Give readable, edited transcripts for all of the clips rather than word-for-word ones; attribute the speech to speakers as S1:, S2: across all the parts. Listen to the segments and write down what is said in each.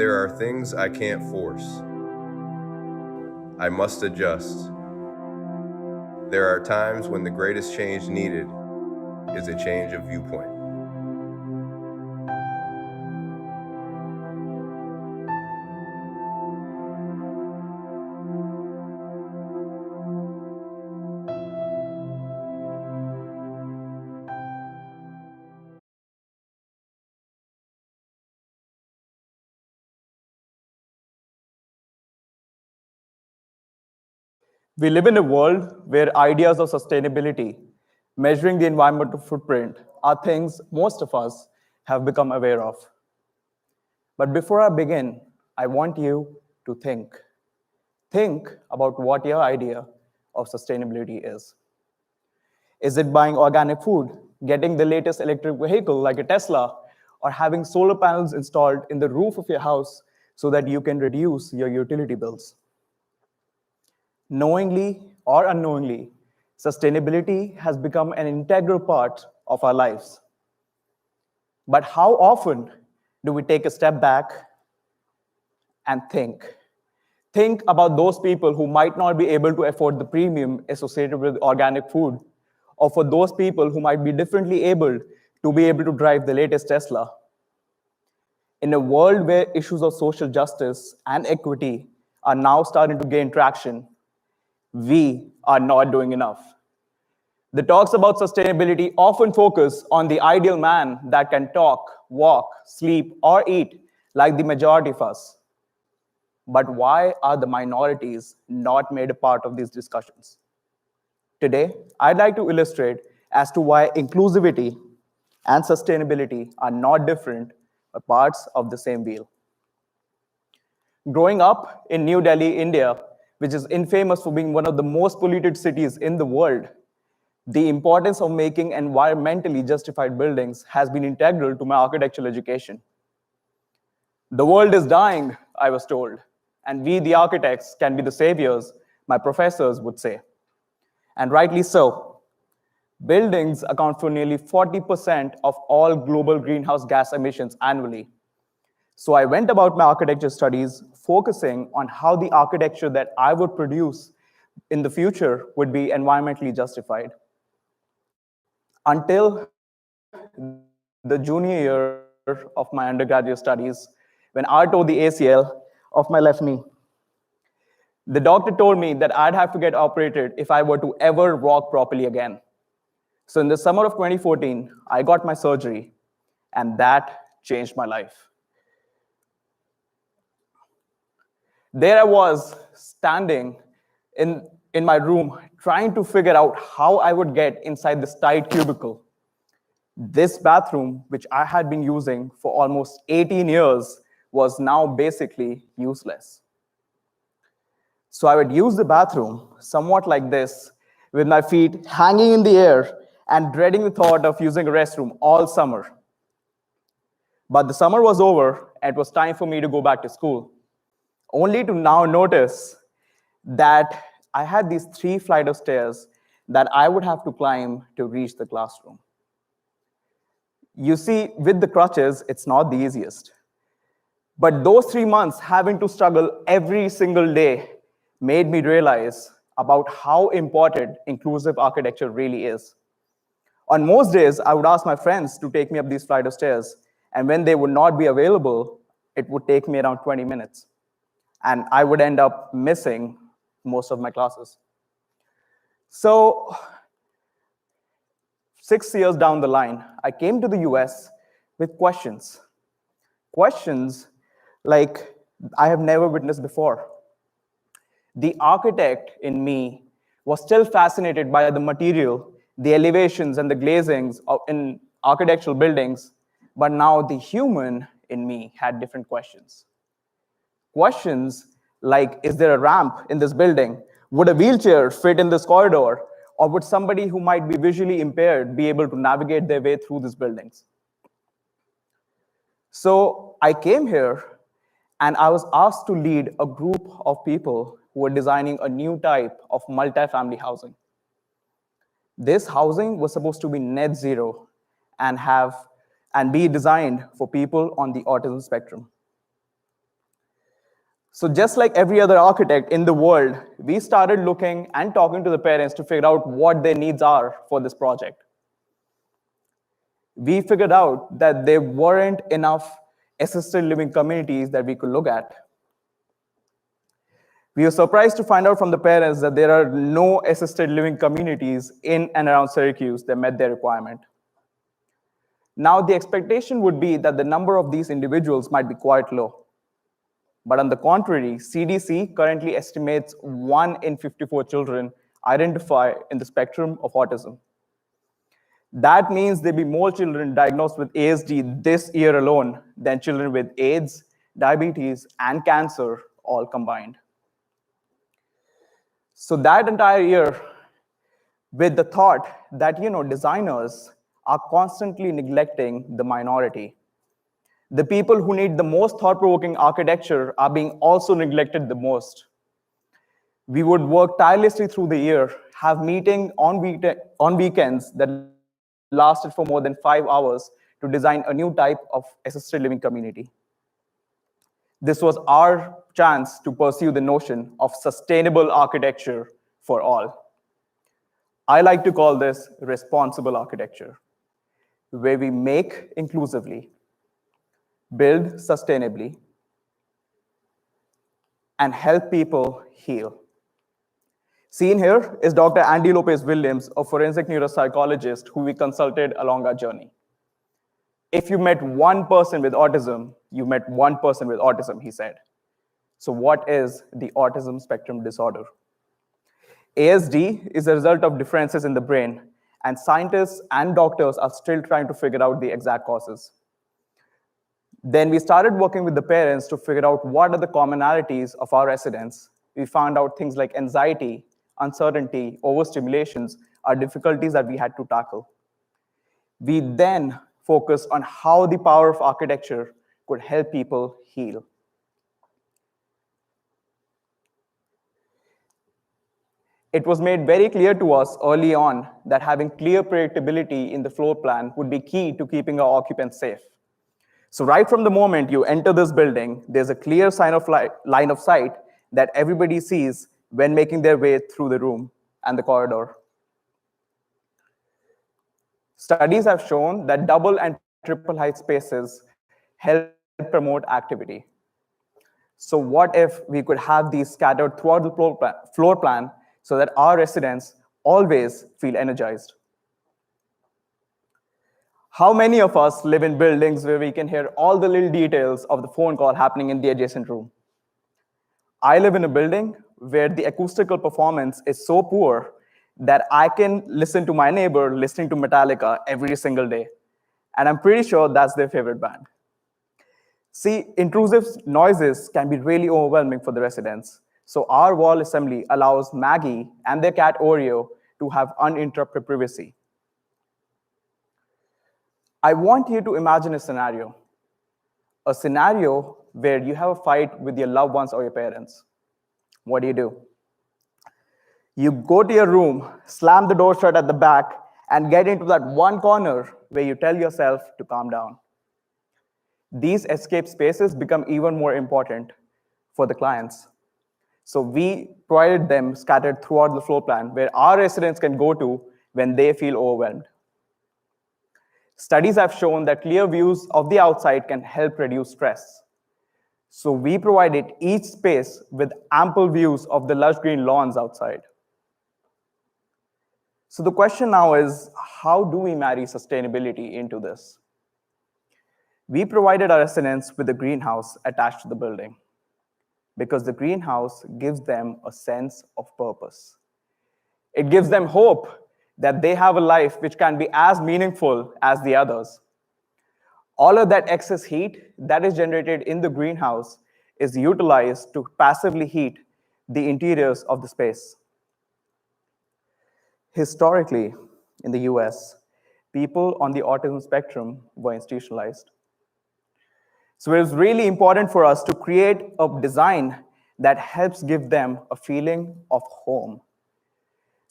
S1: there are things I can't force. I must adjust. There are times when the greatest change needed is a change of viewpoint.
S2: We live in a world where ideas of sustainability, measuring the environmental footprint, are things most of us have become aware of. But before I begin, I want you to think. Think about what your idea of sustainability is. Is it buying organic food, getting the latest electric vehicle like a Tesla, or having solar panels installed in the roof of your house so that you can reduce your utility bills? Knowingly or unknowingly, sustainability has become an integral part of our lives. But how often do we take a step back and think? Think about those people who might not be able to afford the premium associated with organic food, or for those people who might be differently abled to be able to drive the latest Tesla. In a world where issues of social justice and equity are now starting to gain traction, we are not doing enough. The talks about sustainability often focus on the ideal man that can talk, walk, sleep, or eat like the majority of us. But why are the minorities not made a part of these discussions? Today, I'd like to illustrate as to why inclusivity and sustainability are not different, but parts of the same wheel. Growing up in New Delhi, India, which is infamous for being one of the most polluted cities in the world, the importance of making environmentally justified buildings has been integral to my architectural education. The world is dying, I was told, and we, the architects, can be the saviors, my professors would say. And rightly so. Buildings account for nearly 40% of all global greenhouse gas emissions annually. So I went about my architecture studies focusing on how the architecture that I would produce in the future would be environmentally justified. Until the junior year of my undergraduate studies, when I tore the ACL of my left knee. The doctor told me that I'd have to get operated if I were to ever walk properly again. So in the summer of 2014, I got my surgery, and that changed my life. There I was, standing in my room, trying to figure out how I would get inside this tight cubicle. This bathroom, which I had been using for almost 18 years, was now basically useless. So I would use the bathroom somewhat like this, with my feet hanging in the air and dreading the thought of using a restroom all summer. But the summer was over, and it was time for me to go back to school, only to now notice that I had these 3 flights of stairs that I would have to climb to reach the classroom. You see, with the crutches, it's not the easiest. But those 3 months having to struggle every single day made me realize about how important inclusive architecture really is. On most days, I would ask my friends to take me up these flight of stairs, and when they would not be available, it would take me around 20 minutes. And I would end up missing most of my classes. So 6 years down the line, I came to the US with questions. Questions like I have never witnessed before. The architect in me was still fascinated by the material, the elevations and the glazings in architectural buildings, but now the human in me had different questions. Questions like, is there a ramp in this building? Would a wheelchair fit in this corridor? Or would somebody who might be visually impaired be able to navigate their way through these buildings? So I came here and I was asked to lead a group of people who were designing a new type of multifamily housing. This housing was supposed to be net zero and be designed for people on the autism spectrum. So just like every other architect in the world, we started looking and talking to the parents to figure out what their needs are for this project. We figured out that there weren't enough assisted living communities that we could look at. We were surprised to find out from the parents that there are no assisted living communities in and around Syracuse that met their requirement. Now, the expectation would be that the number of these individuals might be quite low. But on the contrary, CDC currently estimates 1 in 54 children identify in the spectrum of autism. That means there'll be more children diagnosed with ASD this year alone than children with AIDS, diabetes, and cancer all combined. So that entire year, with the thought that designers are constantly neglecting the minority. The people who need the most thought-provoking architecture are being also neglected the most. We would work tirelessly through the year, have meetings on weekends that lasted for more than 5 hours to design a new type of assisted living community. This was our chance to pursue the notion of sustainable architecture for all. I like to call this responsible architecture, where we make inclusively, build sustainably, and help people heal. Seen here is Dr. Andy Lopez-Williams, a forensic neuropsychologist who we consulted along our journey. If you met one person with autism, you met one person with autism, he said. So what is the autism spectrum disorder? ASD is a result of differences in the brain, and scientists and doctors are still trying to figure out the exact causes. Then we started working with the parents to figure out what are the commonalities of our residents. We found out things like anxiety, uncertainty, overstimulations are difficulties that we had to tackle. We then focused on how the power of architecture could help people heal. It was made very clear to us early on that having clear predictability in the floor plan would be key to keeping our occupants safe. So right from the moment you enter this building, there's a clear line of sight that everybody sees when making their way through the room and the corridor. Studies have shown that double and triple height spaces help promote activity. So what if we could have these scattered throughout the floor plan so that our residents always feel energized? How many of us live in buildings where we can hear all the little details of the phone call happening in the adjacent room? I live in a building where the acoustical performance is so poor that I can listen to my neighbor listening to Metallica every single day. And I'm pretty sure that's their favorite band. See, intrusive noises can be really overwhelming for the residents. So our wall assembly allows Maggie and their cat Oreo to have uninterrupted privacy. I want you to imagine a scenario where you have a fight with your loved ones or your parents. What do? You go to your room, slam the door shut at the back, and get into that one corner where you tell yourself to calm down. These escape spaces become even more important for the clients. So we provided them scattered throughout the floor plan where our residents can go to when they feel overwhelmed. Studies have shown that clear views of the outside can help reduce stress. So we provided each space with ample views of the lush green lawns outside. So the question now is, how do we marry sustainability into this? We provided our residents with a greenhouse attached to the building because the greenhouse gives them a sense of purpose. It gives them hope that they have a life which can be as meaningful as the others. All of that excess heat that is generated in the greenhouse is utilized to passively heat the interiors of the space. Historically, in the US, people on the autism spectrum were institutionalized. So it was really important for us to create a design that helps give them a feeling of home.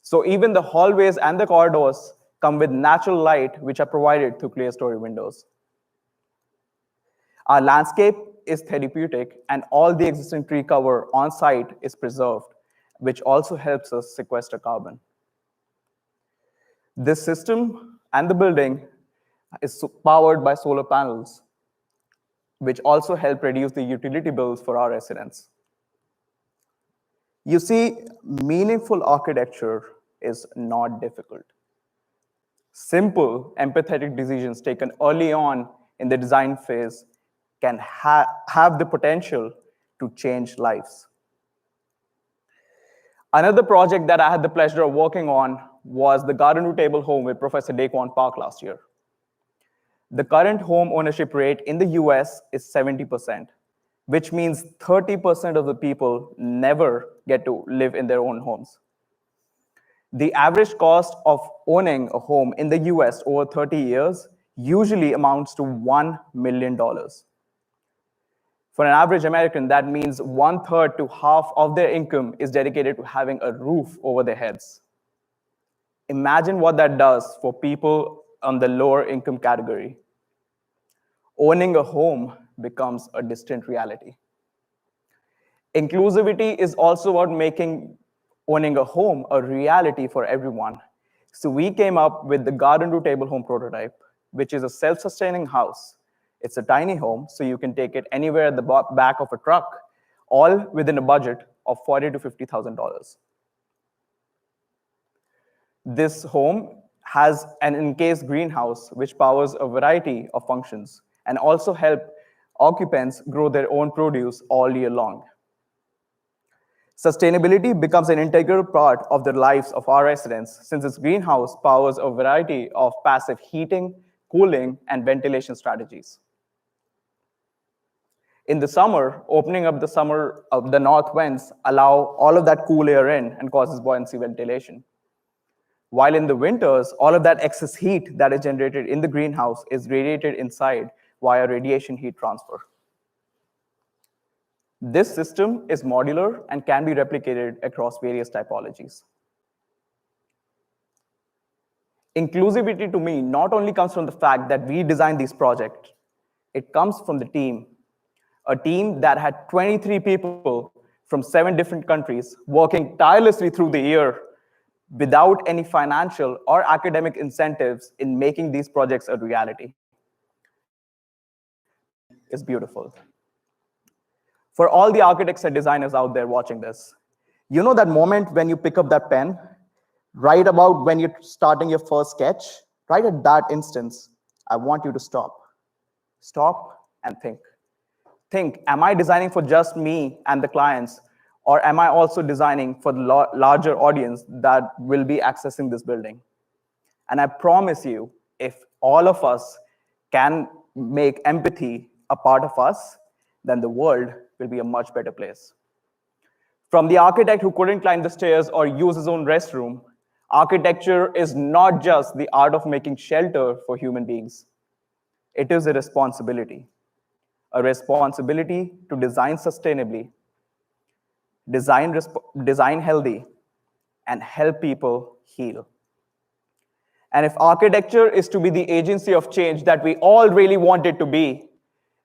S2: So even the hallways and the corridors come with natural light, which are provided through clear story windows. Our landscape is therapeutic, and all the existing tree cover on site is preserved, which also helps us sequester carbon. This system and the building is powered by solar panels, which also help reduce the utility bills for our residents. You see, meaningful architecture is not difficult. Simple, empathetic decisions taken early on in the design phase can have the potential to change lives. Another project that I had the pleasure of working on was the Garden to Table home with Professor Daquan Park last year. The current home ownership rate in the US is 70%, which means 30% of the people never get to live in their own homes. The average cost of owning a home in the US over 30 years usually amounts to $1 million. For an average American, that means 1/3 to half of their income is dedicated to having a roof over their heads. Imagine what that does for people on the lower income category. Owning a home becomes a distant reality. Inclusivity is also about making owning a home a reality for everyone. So we came up with the Garden to Table home prototype, which is a self-sustaining house. It's a tiny home, so you can take it anywhere at the back of a truck, all within a budget of $40,000 to $50,000. This home has an encased greenhouse, which powers a variety of functions and also help occupants grow their own produce all year long. Sustainability becomes an integral part of the lives of our residents, since this greenhouse powers a variety of passive heating, cooling, and ventilation strategies. In the summer, opening up the north vents allow all of that cool air in and causes buoyancy ventilation. While in the winters, all of that excess heat that is generated in the greenhouse is radiated inside via radiation heat transfer. This system is modular and can be replicated across various typologies. Inclusivity to me not only comes from the fact that we designed these projects, it comes from the team. A team that had 23 people from 7 different countries working tirelessly through the year without any financial or academic incentives in making these projects a reality. Is beautiful. For all the architects and designers out there watching this, you know that moment when you pick up that pen, right about when you're starting your first sketch, right at that instance, I want you to stop. Stop and think. Think, am I designing for just me and the clients, or am I also designing for the larger audience that will be accessing this building? And I promise you, if all of us can make empathy a part of us, then the world will be a much better place. From the architect who couldn't climb the stairs or use his own restroom, architecture is not just the art of making shelter for human beings. It is a responsibility to design sustainably, design healthy, and help people heal. And if architecture is to be the agency of change that we all really want it to be,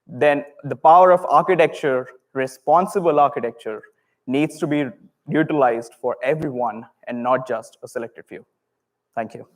S2: then the power of architecture, responsible architecture, needs to be utilized for everyone and not just a selected few. Thank you.